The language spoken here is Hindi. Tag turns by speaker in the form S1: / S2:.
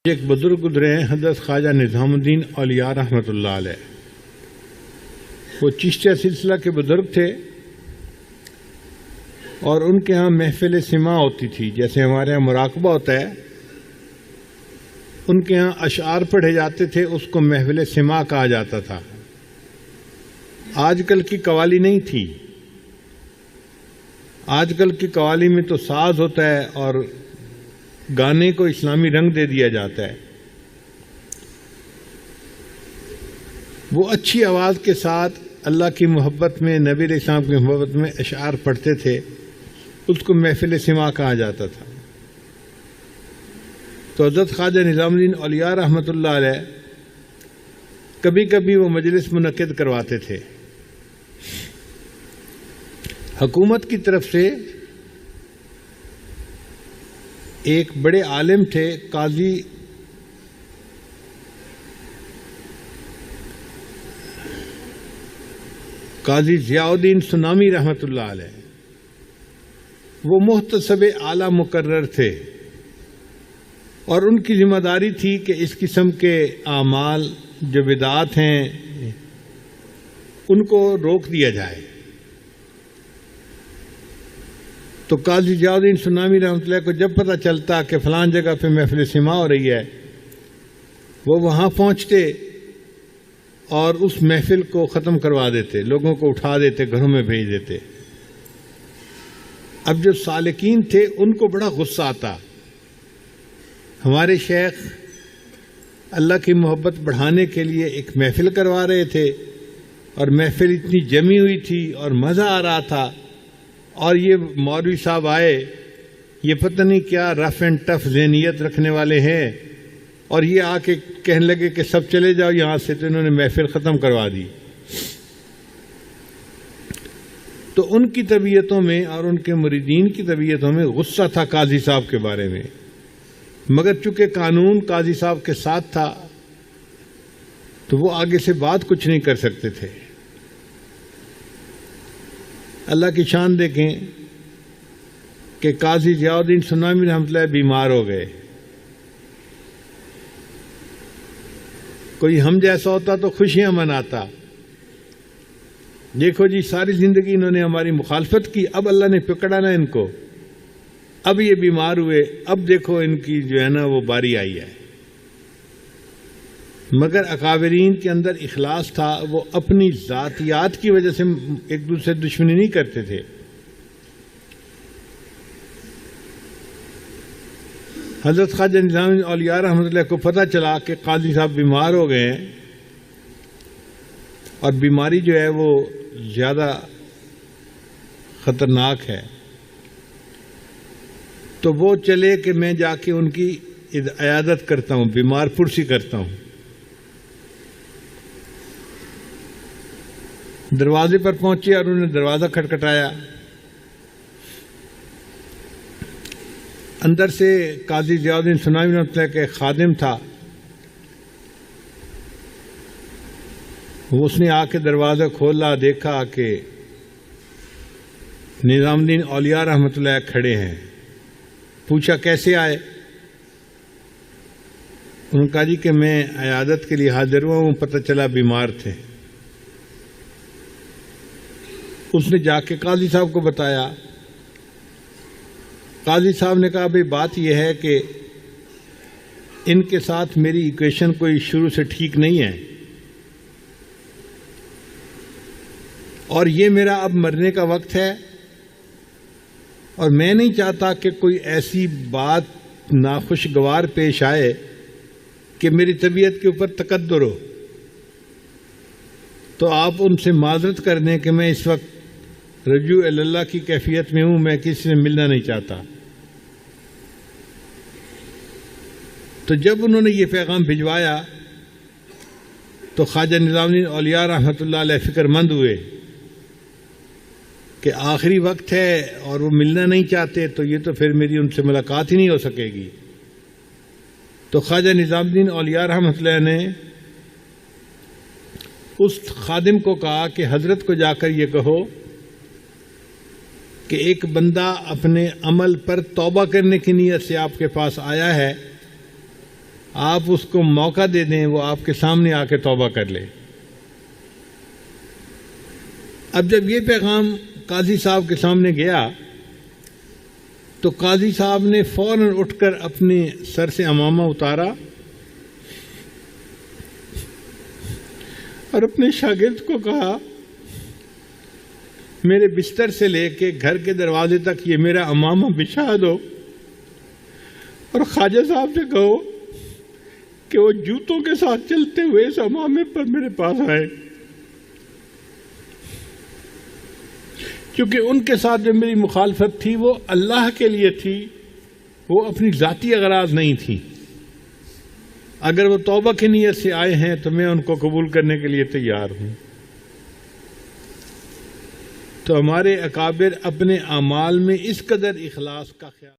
S1: एक बुजुर्ग गुजरे हैं हज़रत ख्वाजा निज़ामुद्दीन औलिया रहमतुल्लाह अलैह। वो चिश्तिया सिलसिला के बुजुर्ग थे और उनके यहाँ महफिल सिमा होती थी, जैसे हमारे यहाँ मुराकबा होता है, उनके यहाँ अशआर पढ़े जाते थे, उसको महफिल सिमा कहा जाता था। आजकल की कवाली नहीं थी, आजकल की कवाली में तो साज होता है और गाने को इस्लामी रंग दे दिया जाता है। वो अच्छी आवाज के साथ अल्लाह की मोहब्बत में, नबी इस्लाम की मोहब्बत में अशआर पढ़ते थे, उसको महफिल सिमा कहा जाता था। तो हज़रत ख्वाजा निज़ामुद्दीन औलिया रहमतुल्लाह अलैह कभी कभी वो मजलिस मुनक्किद करवाते थे। हुकूमत की तरफ से एक बड़े आलिम थे, काजी ज़ियाउद्दीन सुनामी रहमतुल्लाह अलैह। वो मुहतसब आला मुकर्रर थे और उनकी जिम्मेदारी थी कि इस किस्म के आमाल जो बिदात हैं उनको रोक दिया जाए। तो काजी ज़ियाउद्दीन सुनामी रहमतुल्लाह को जब पता चलता कि फलान जगह पे महफिल सिमा हो रही है, वो वहां पहुंचते और उस महफिल को ख़त्म करवा देते, लोगों को उठा देते, घरों में भेज देते। अब जो सालिकीन थे उनको बड़ा गुस्सा आता, हमारे शेख अल्लाह की मोहब्बत बढ़ाने के लिए एक महफिल करवा रहे थे और महफिल इतनी जमी हुई थी और मज़ा आ रहा था, और ये मौलवी साहब आए, ये पता नहीं क्या रफ एंड टफ ज़हनियत रखने वाले हैं, और ये आके कहने लगे कि सब चले जाओ यहाँ से, तो इन्होंने महफिल ख़त्म करवा दी। तो उनकी तबीयतों में और उनके मुरीदीन की तबीयतों में गुस्सा था काजी साहब के बारे में, मगर चूंकि कानून काजी साहब के साथ था तो वो आगे से बात कुछ नहीं कर सकते थे। अल्लाह की शान देखें कि काजी ज़ियाउद्दीन सुनामी रहमतुल्लाह बीमार हो गए। कोई हम जैसा होता तो खुशियां मनाता, देखो जी सारी जिंदगी इन्होंने हमारी मुखालफत की, अब अल्लाह ने पकड़ा ना इनको, अब ये बीमार हुए, अब देखो इनकी जो है ना वो बारी आई है। मगर अकाबरीन के अंदर इखलास था, वो अपनी जातियात की वजह से एक दूसरे से दुश्मनी नहीं करते थे। हज़रत ख्वाजा निज़ामुद्दीन औलिया रहमतुल्लाह को पता चला कि काजी साहब बीमार हो गए हैं और बीमारी जो है वो ज़्यादा ख़तरनाक है, तो वो चले कि मैं जाके उनकी इयादत करता हूँ, बीमार पुरसी करता हूँ। दरवाजे पर पहुंचे और उन्होंने दरवाज़ा खटखटाया। अंदर से काजी ज़ियाउद्दीन सुनामी रहमतुल्लाह के खादिम था, उसने आके दरवाज़ा खोला, देखा कि निज़ामुद्दीन औलिया रहमतुल्लाह खड़े हैं। पूछा कैसे आए? उन्होंने कहा जी कि मैं इयादत के लिए हाजिर हुआ हूँ, पता चला बीमार थे। उसने जाके काजी साहब को बताया। काजी साहब ने कहा भाई बात यह है कि इनके साथ मेरी इक्वेशन कोई शुरू से ठीक नहीं है और ये मेरा अब मरने का वक्त है और मैं नहीं चाहता कि कोई ऐसी बात नाखुशगवार पेश आए कि मेरी तबीयत के ऊपर तकद्दुर हो। तो आप उनसे माजरत कर दें कि मैं इस वक्त रजू अल्लाह की कैफियत में हूं, मैं किसी से मिलना नहीं चाहता। तो जब उन्होंने ये पैगाम भिजवाया तो ख्वाजा निज़ामुद्दीन औलिया रहमतुल्लाह अलैह फिक्रमंद हुए कि आखिरी वक्त है और वो मिलना नहीं चाहते, तो ये तो फिर मेरी उनसे मुलाकात ही नहीं हो सकेगी। तो ख्वाजा निज़ामुद्दीन औलिया रहमतुल्लाह ने उस खादिम को कहा कि हजरत को जाकर ये कहो कि एक बंदा अपने अमल पर तौबा करने की नीयत से आपके पास आया है आप उसको मौका दे दें, वो आपके सामने आके तौबा कर ले। अब जब ये पैगाम काजी साहब के सामने गया तो काजी साहब ने फौरन उठकर अपने सर से अमामा उतारा और अपने शागिर्द को कहा, मेरे बिस्तर से लेके घर के दरवाजे तक ये मेरा अमामा बिछा दो और ख्वाजा साहब से कहो कि वो जूतों के साथ चलते हुए इस अमामे पर मेरे पास आए, क्योंकि उनके साथ जो मेरी मुखालफत थी वो अल्लाह के लिए थी, वो अपनी ज़ाती अगराज नहीं थी। अगर वो तौबा की नीयत से आए हैं तो मैं उनको कबूल करने के लिए तैयार हूं। तो हमारे अकाबिर अपने अमाल में इस कदर इखलास का ख्याल